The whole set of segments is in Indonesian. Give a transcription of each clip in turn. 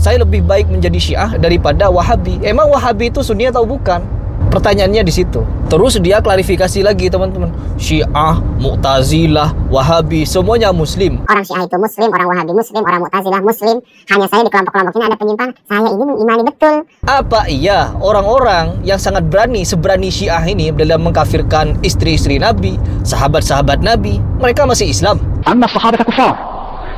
saya lebih baik menjadi Syiah daripada Wahabi. Emang Wahabi itu Sunni atau bukan? Pertanyaannya di situ. Terus dia klarifikasi lagi teman-teman. Syiah, Mu'tazilah, Wahabi, semuanya Muslim. Orang Syiah itu Muslim, orang Wahabi Muslim, orang Mu'tazilah Muslim. Hanya saya di kelompok-kelompok ini ada penyimpangan. Saya ini mengimani betul. Apa iya orang-orang yang sangat berani, seberani Syiah ini dalam mengkafirkan istri-istri Nabi, sahabat-sahabat Nabi, mereka masih Islam? Amma sahabat kufar,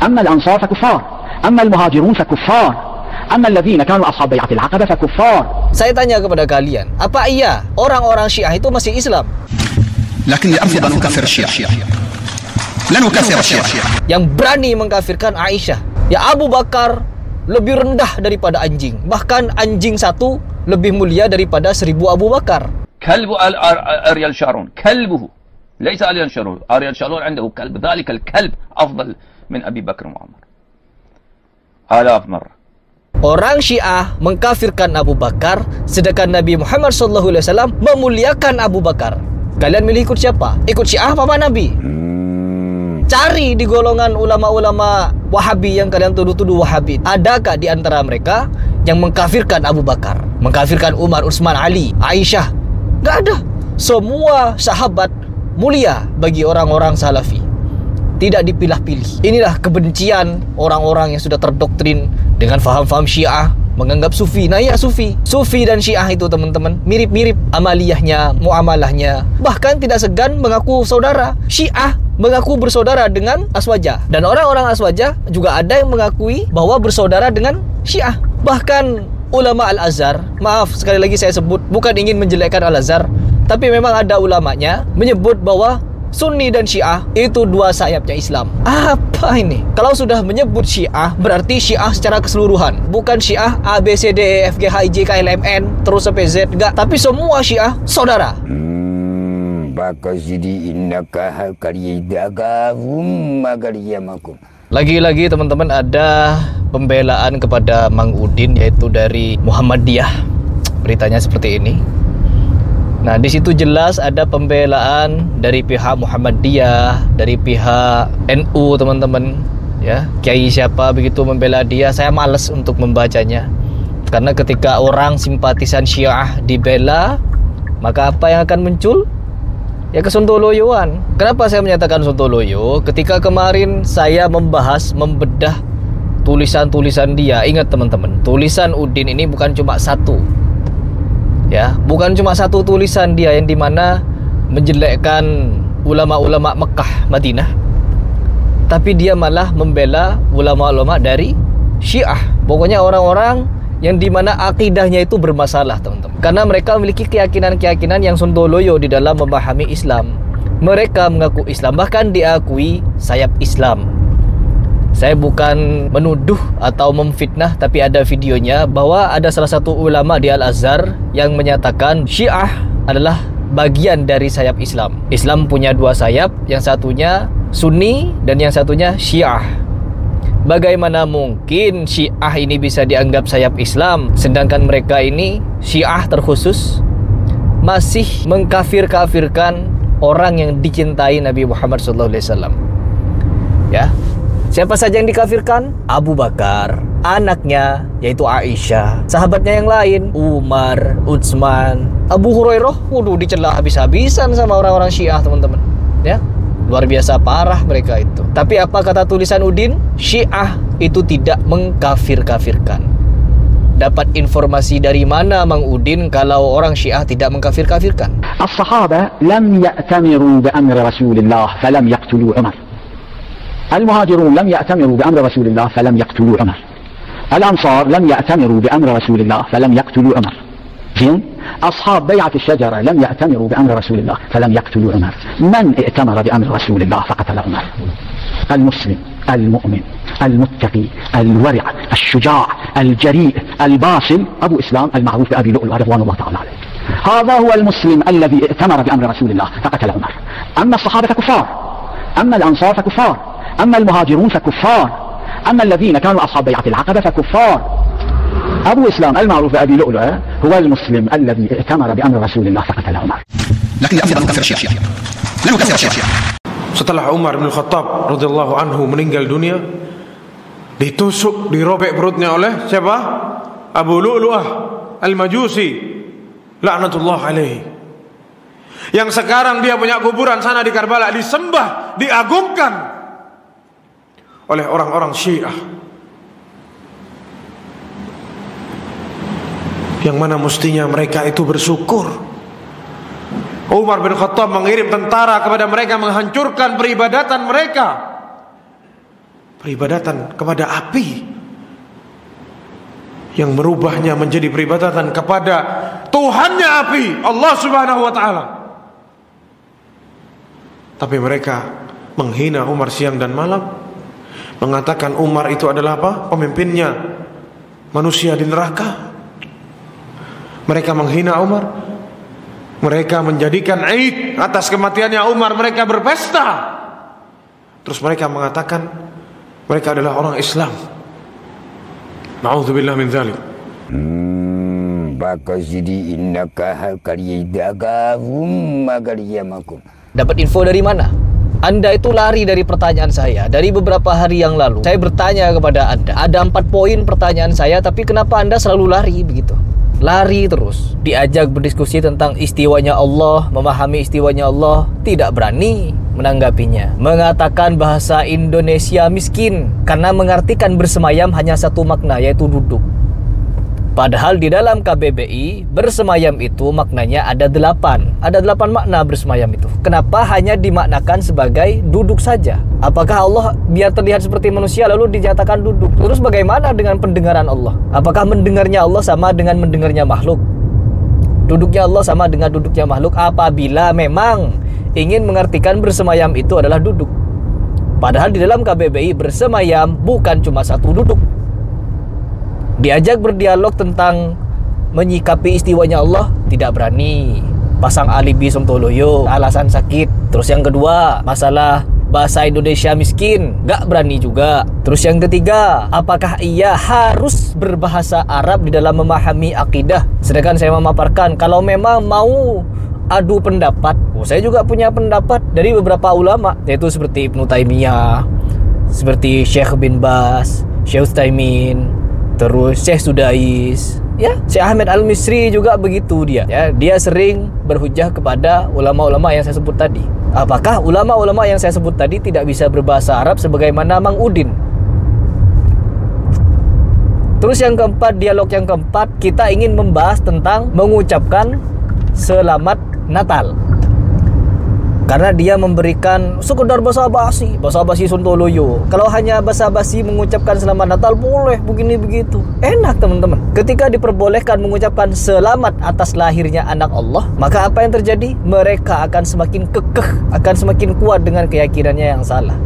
amma al-ansar kufar, amma al-muhajirun kufar. Amma alladhina kanu ashab bai'atil 'aqabah fakuffar. Saya tanya kepada kalian, apa iya orang-orang Syiah itu masih Islam? Lakinni afdal an ukafir Syiah. Lan ukafir Syiah. Yang berani mengkafirkan Aisyah. Ya Abu Bakar lebih rendah daripada anjing. Bahkan anjing satu lebih mulia daripada 1000 Abu Bakar. Kalbu Ariel Sharon, kalbuhu. Laysa Ariel Sharon. Ariel Sharon عنده كلب. ذلك الكلب أفضل من أبي بكر وعمر. آلاف مرة. Orang Syiah mengkafirkan Abu Bakar, sedangkan Nabi Muhammad SAW memuliakan Abu Bakar. Kalian milih ikut siapa? Ikut Syiah apa Nabi? Cari di golongan ulama-ulama Wahabi yang kalian tuduh-tuduh Wahabi. Adakah di antara mereka yang mengkafirkan Abu Bakar, mengkafirkan Umar, Utsman, Ali, Aisyah? Gak ada. Semua sahabat mulia bagi orang-orang Salafi. Tidak dipilah-pilih. Inilah kebencian orang-orang yang sudah terdoktrin dengan faham-faham Syiah, menganggap Sufi. Nah ya Sufi dan Syiah itu teman-teman mirip-mirip amaliyahnya, muamalahnya. Bahkan tidak segan mengaku saudara. Syiah mengaku bersaudara dengan Aswajah, dan orang-orang Aswajah juga ada yang mengakui bahwa bersaudara dengan Syiah. Bahkan ulama Al-Azhar, maaf sekali lagi saya sebut, bukan ingin menjelekkan Al-Azhar, tapi memang ada ulamanya menyebut bahwa Sunni dan Syiah itu dua sayapnya Islam. Apa ini? Kalau sudah menyebut Syiah, berarti Syiah secara keseluruhan. Bukan Syiah A, B, C, D, E, F, G, H, I, J, K, L, M, N terus sampai Z. Enggak, tapi semua Syiah saudara. Lagi-lagi teman-teman ada pembelaan kepada Mang Udin, yaitu dari Muhammadiyah. Beritanya seperti ini. Nah, di situ jelas ada pembelaan dari pihak Muhammadiyah, dari pihak NU, teman-teman. Ya, kiai siapa begitu membela dia, saya malas untuk membacanya. Karena ketika orang simpatisan Syiah dibela, maka apa yang akan muncul? Ya kesontoloyoan. Kenapa saya menyatakan sontoloyo? Ketika kemarin saya membahas, membedah tulisan-tulisan dia. Ingat teman-teman, tulisan Udin ini bukan cuma satu. Ya, bukan cuma satu tulisan dia yang dimana menjelekkan ulama-ulama Mekah, Madinah, tapi dia malah membela ulama-ulama dari Syiah. Pokoknya orang-orang yang dimana akidahnya itu bermasalah, teman-teman, karena mereka memiliki keyakinan-keyakinan yang sontoloyo di dalam memahami Islam. Mereka mengaku Islam, bahkan diakui sayap Islam. Saya bukan menuduh atau memfitnah, tapi ada videonya bahwa ada salah satu ulama di Al-Azhar yang menyatakan Syiah adalah bagian dari sayap Islam. Islam punya dua sayap, yang satunya Sunni dan yang satunya Syiah. Bagaimana mungkin Syiah ini bisa dianggap sayap Islam, sedangkan mereka ini Syiah terkhusus masih mengkafir-kafirkan orang yang dicintai Nabi Muhammad SAW. Ya, siapa saja yang dikafirkan? Abu Bakar, anaknya yaitu Aisyah, sahabatnya yang lain Umar, Utsman, Abu Hurairah. Waduh, dicela habis-habisan sama orang-orang Syiah, teman-teman. Ya, luar biasa parah mereka itu. Tapi apa kata tulisan Udin? Syiah itu tidak mengkafir-kafirkan. Dapat informasi dari mana Mang Udin kalau orang Syiah tidak mengkafir-kafirkan? As-sahaba lam ya'tamiru bi amri Rasulillah falam yaqtulu Umar. Al-muhajirun lam ya'tamiru bi amri Rasulillah falam yaqtulu Umar. Al-ansar lam ya'tamiru bi amri Rasulillah falam yaqtulu Umar. زين أصحاب بيعة الشجرة لم يأتمروا بأمر رسول الله فلم يقتلوا عمر. من ائتمر بأمر رسول الله فقتل عمر؟ المسلم المؤمن المتقي الورع الشجاع الجريء الباسل أبو إسلام المعروف بأبي لؤلؤ رضوان الله تعالى عليه. هذا هو المسلم الذي ائتمر بأمر رسول الله فقتل عمر. أما الصحابة فكفار، أما الأنصار فكفار، أما المهاجرون فكفار، أما الذين كانوا أصحاب بيعة العقبة فكفار. أبو إسلام المعروف بأبي لؤلؤ هو المسلم الذي ائتمر بأمر رسول الله فقتل عمر. لكن الأفضل أن نكفر الشيعة. لا نكفر الشيعة. Setelah Umar bin Khattab radhiyallahu anhu meninggal dunia, Setelah Umar bin Khattab radhiyallahu anhu meninggal dunia, maka Syiah itu menjadi ditusuk, dirobek perutnya oleh siapa? Abu Lu'lu'ah Al-Majusi laknatullah alaihi. Yang sekarang dia punya kuburan sana di Karbala, disembah, diagungkan oleh orang-orang Syiah, yang mana mestinya mereka itu bersyukur. Umar bin Khattab mengirim tentara kepada mereka menghancurkan peribadatan mereka, peribadatan kepada api, yang merubahnya menjadi peribadatan kepada Tuhannya api, Allah Subhanahu wa taala. Tapi mereka menghina Umar siang dan malam, mengatakan Umar itu adalah apa? Pemimpinnya manusia di neraka. Mereka menghina Umar. Mereka menjadikan Aid atas kematiannya Umar, mereka berpesta. Terus mereka mengatakan mereka adalah orang Islam. Na'udzubillah min dzalik. Dapat info dari mana? Anda itu lari dari pertanyaan saya. Dari beberapa hari yang lalu saya bertanya kepada Anda, ada 4 poin pertanyaan saya, tapi kenapa Anda selalu lari begitu? Lari terus. Diajak berdiskusi tentang istiwanya Allah, memahami istiwanya Allah, tidak berani menanggapinya. Mengatakan bahasa Indonesia miskin karena mengartikan bersemayam hanya satu makna, yaitu duduk. Padahal di dalam KBBI bersemayam itu maknanya ada 8. Ada 8 makna bersemayam itu. Kenapa hanya dimaknakan sebagai duduk saja? Apakah Allah biar terlihat seperti manusia lalu dinyatakan duduk? Terus bagaimana dengan pendengaran Allah? Apakah mendengarnya Allah sama dengan mendengarnya makhluk? Duduknya Allah sama dengan duduknya makhluk apabila memang ingin mengartikan bersemayam itu adalah duduk. Padahal di dalam KBBI bersemayam bukan cuma satu duduk. Diajak berdialog tentang menyikapi istiwanya Allah, tidak berani. Pasang alibi sontoloyo, alasan sakit. Terus yang kedua, masalah bahasa Indonesia miskin, gak berani juga. Terus yang ketiga, apakah ia harus berbahasa Arab di dalam memahami akidah? Sedangkan saya memaparkan, kalau memang mau adu pendapat, saya juga punya pendapat dari beberapa ulama, yaitu seperti Ibnu Taimiyah, seperti Syekh bin Baz, Syekh Utsaimin, terus Syekh Sudais, ya, Syekh Ahmad Al-Misri juga begitu dia. Ya, dia sering berhujjah kepada ulama-ulama yang saya sebut tadi. Apakah ulama-ulama yang saya sebut tadi tidak bisa berbahasa Arab sebagaimana Mang Udin? Terus yang keempat, dialog yang keempat, kita ingin membahas tentang mengucapkan selamat Natal. Karena dia memberikan sekedar basa-basi sontoloyo. Kalau hanya basa-basi mengucapkan selamat Natal boleh begini begitu, enak teman-teman. Ketika diperbolehkan mengucapkan selamat atas lahirnya anak Allah, maka apa yang terjadi? Mereka akan semakin kekeh, akan semakin kuat dengan keyakinannya yang salah.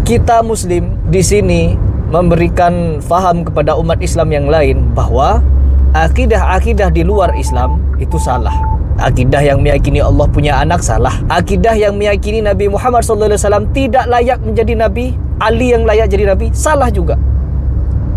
Kita Muslim di sini memberikan faham kepada umat Islam yang lain bahwa akidah-akidah di luar Islam itu salah. Akidah yang meyakini Allah punya anak salah. Akidah yang meyakini Nabi Muhammad SAW tidak layak menjadi Nabi, Ali yang layak jadi Nabi, salah juga.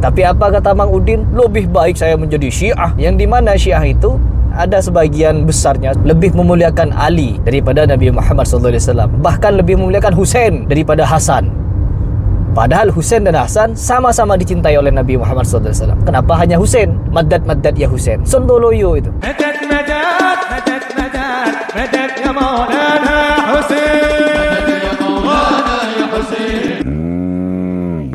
Tapi apa kata Mang Udin? Lebih baik saya menjadi Syiah, yang dimana Syiah itu ada sebagian besarnya lebih memuliakan Ali daripada Nabi Muhammad SAW. Bahkan lebih memuliakan Husain daripada Hasan. Padahal Husain dan Hasan sama-sama dicintai oleh Nabi Muhammad SAW. Kenapa hanya Husain? Madad ya Husain. Sontoloyo itu. مدد يا مولانا حسين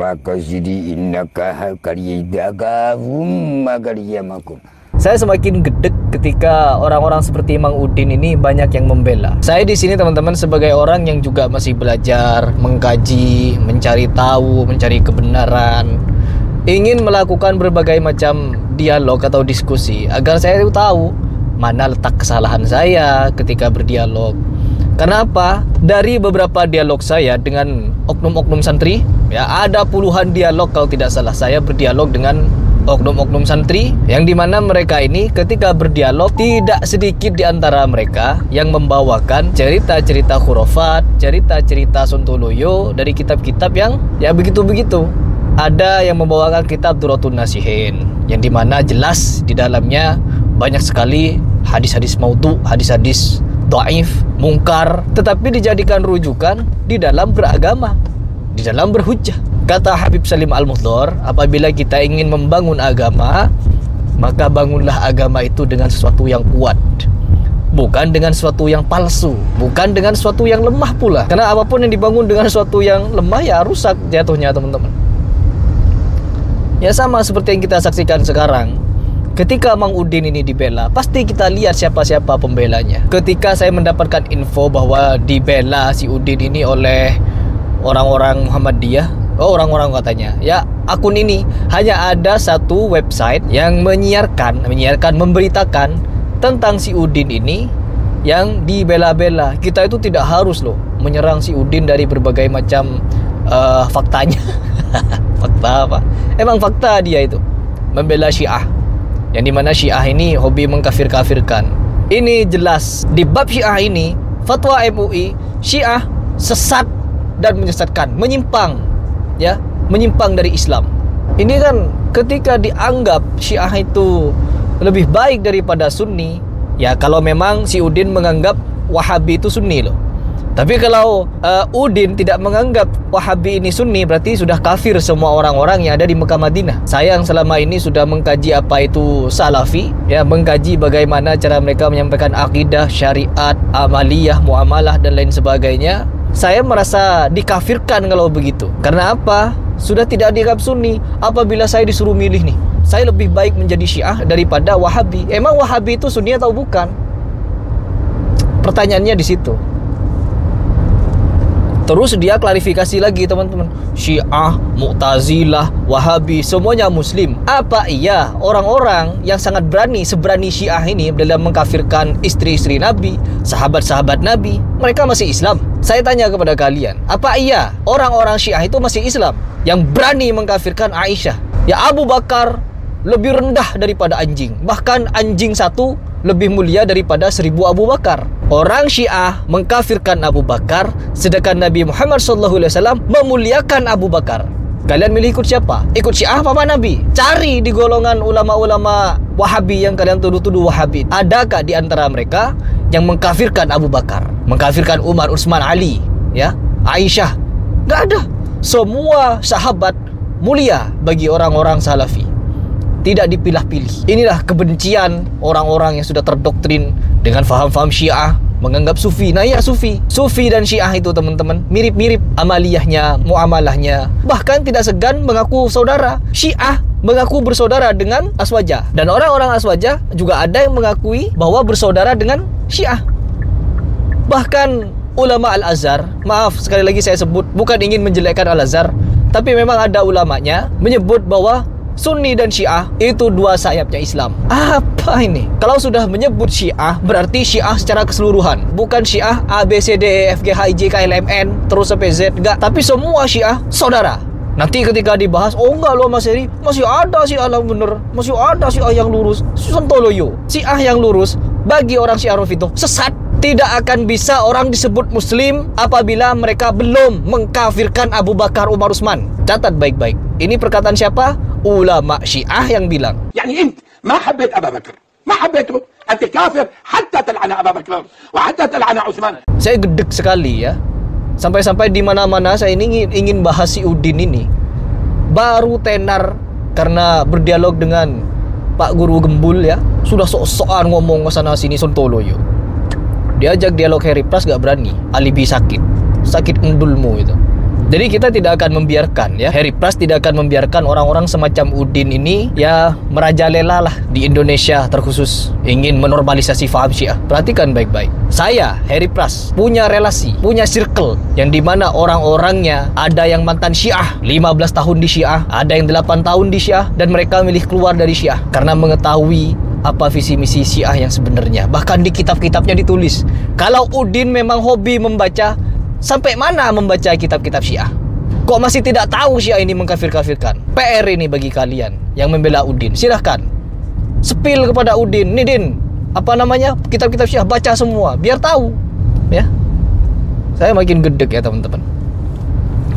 bakasidi innaka kariyadagahum magariyamakum. Saya semakin gedek ketika orang-orang seperti Mang Udin ini banyak yang membela. Saya di sini teman-teman sebagai orang yang juga masih belajar, mengkaji, mencari tahu, mencari kebenaran, ingin melakukan berbagai macam dialog atau diskusi agar saya tahu mana letak kesalahan saya ketika berdialog. Karena apa? Dari beberapa dialog saya dengan oknum-oknum santri, ya ada puluhan dialog kalau tidak salah saya berdialog dengan oknum-oknum santri, yang dimana mereka ini ketika berdialog tidak sedikit di antara mereka yang membawakan cerita-cerita khurafat, cerita-cerita sontoloyo dari kitab-kitab yang ya begitu-begitu. Ada yang membawakan kitab Duratun Nasihin, yang dimana jelas di dalamnya banyak sekali hadis-hadis maudhu, hadis-hadis dhaif, mungkar, tetapi dijadikan rujukan di dalam beragama, di dalam berhujjah. Kata Habib Salim Al-Mukhdar, apabila kita ingin membangun agama, maka bangunlah agama itu dengan sesuatu yang kuat, bukan dengan sesuatu yang palsu, bukan dengan sesuatu yang lemah pula. Karena apapun yang dibangun dengan sesuatu yang lemah, ya rusak jatuhnya teman-teman. Ya sama seperti yang kita saksikan sekarang. Ketika Mang Udin ini dibela, pasti kita lihat siapa-siapa pembelanya. Ketika saya mendapatkan info bahwa dibela si Udin ini oleh orang-orang Muhammadiyah, orang-orang katanya, ya akun ini hanya ada satu website yang menyiarkan, memberitakan tentang si Udin ini yang dibela-bela. Kita itu tidak harus loh menyerang si Udin dari berbagai macam faktanya. Fakta apa? Emang fakta dia itu membela Syiah, yang dimana Syiah ini hobi mengkafir-kafirkan. Ini jelas di bab Syiah ini, fatwa MUI, Syiah sesat dan menyesatkan, menyimpang, ya, menyimpang dari Islam. Ini kan ketika dianggap Syiah itu lebih baik daripada Sunni, ya kalau memang si Udin menganggap Wahabi itu Sunni loh. Tapi kalau Udin tidak menganggap Wahabi ini Sunni, berarti sudah kafir semua orang-orang yang ada di Mekah Madinah. Saya yang selama ini sudah mengkaji apa itu Salafi, ya, mengkaji bagaimana cara mereka menyampaikan akidah, syariat, amaliyah, muamalah dan lain sebagainya. Saya merasa dikafirkan kalau begitu. Karena apa? Sudah tidak dianggap Sunni. Apabila saya disuruh milih nih, saya lebih baik menjadi Syiah daripada Wahabi. Emang Wahabi itu Sunni atau bukan? Pertanyaannya di situ. Terus dia klarifikasi lagi teman-teman, Syiah, Mu'tazilah, Wahabi, semuanya Muslim. Apa iya orang-orang yang sangat berani, seberani Syiah ini dalam mengkafirkan istri-istri Nabi, sahabat-sahabat Nabi, mereka masih Islam? Saya tanya kepada kalian, apa iya orang-orang Syiah itu masih Islam yang berani mengkafirkan Aisyah? Ya Abu Bakar lebih rendah daripada anjing, bahkan anjing satu lebih mulia daripada 1000 Abu Bakar. Orang Syiah mengkafirkan Abu Bakar, sedangkan Nabi Muhammad SAW memuliakan Abu Bakar. Kalian milih ikut siapa? Ikut Syiah apa Nabi? Cari di golongan ulama-ulama Wahabi yang kalian tuduh-tuduh Wahabi. Adakah di antara mereka yang mengkafirkan Abu Bakar, mengkafirkan Umar, Utsman, Ali, ya, Aisyah? Gak ada. Semua sahabat mulia bagi orang-orang Salafi, tidak dipilah-pilih. Inilah kebencian orang-orang yang sudah terdoktrin dengan faham-faham Syiah, menganggap Sufi. Nah ya Sufi dan Syiah itu teman-teman mirip-mirip amaliyahnya, muamalahnya. Bahkan tidak segan mengaku saudara. Syiah mengaku bersaudara dengan Aswaja, dan orang-orang Aswaja juga ada yang mengakui bahwa bersaudara dengan Syiah. Bahkan ulama Al-Azhar, maaf sekali lagi saya sebut, bukan ingin menjelekkan Al-Azhar, tapi memang ada ulamanya menyebut bahwa Sunni dan Syiah itu dua sayapnya Islam. Apa ini? Kalau sudah menyebut Syiah, berarti Syiah secara keseluruhan, bukan Syiah A, B, C, D, E, F, G, H, I, J, K, L, M, N terus sampai Z, enggak. Tapi semua Syiah saudara. Nanti ketika dibahas, oh enggak loh Mas Heri, masih ada Syiah yang bener, masih ada Syiah yang lurus. Sontoloyo. Syiah yang lurus bagi orang Syiah Rafidhah sesat. Tidak akan bisa orang disebut Muslim apabila mereka belum mengkafirkan Abu Bakar, Umar, Utsman. Catat baik-baik. Ini perkataan siapa? Ulama Syiah yang bilang. يعني انت ما حبيت ابا بكر، ما حبيته، انت كافر حتى تلعن ابا بكر وحتى تلعن عثمان. Saya gedek sekali ya. Sampai-sampai di mana-mana saya ingin bahas si Udin ini. Baru tenar karena berdialog dengan Pak Guru Gembul ya. Sudah sok-sokan ngomong ke sana sini sontoloyo. Diajak dialog Harry Pras gak berani, alibi sakit endulmu itu. Jadi kita tidak akan membiarkan ya, Harry Pras tidak akan membiarkan orang-orang semacam Udin ini ya merajalela lah di Indonesia, terkhusus ingin menormalisasi faham Syiah. Perhatikan baik-baik. Saya, Harry Pras, punya relasi, punya circle yang dimana orang-orangnya ada yang mantan Syiah, 15 tahun di Syiah, ada yang 8 tahun di Syiah, dan mereka milih keluar dari Syiah karena mengetahui apa visi misi Syiah yang sebenarnya. Bahkan di kitab-kitabnya ditulis, kalau Udin memang hobi membaca, sampai mana membaca kitab-kitab Syiah? Kok masih tidak tahu Syiah ini mengkafir-kafirkan? PR ini bagi kalian yang membela Udin. Silahkan sepil kepada Udin, nih Din, apa namanya, kitab-kitab Syiah, baca semua biar tahu ya. Saya makin gedek ya teman-teman.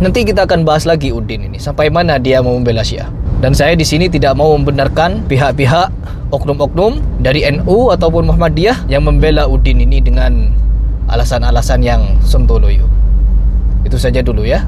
Nanti kita akan bahas lagi Udin ini sampai mana dia mau membela Syiah. Dan saya di sini tidak mau membenarkan pihak-pihak oknum-oknum dari NU ataupun Muhammadiyah yang membela Udin ini dengan alasan-alasan yang sontoloyo. Itu saja dulu ya.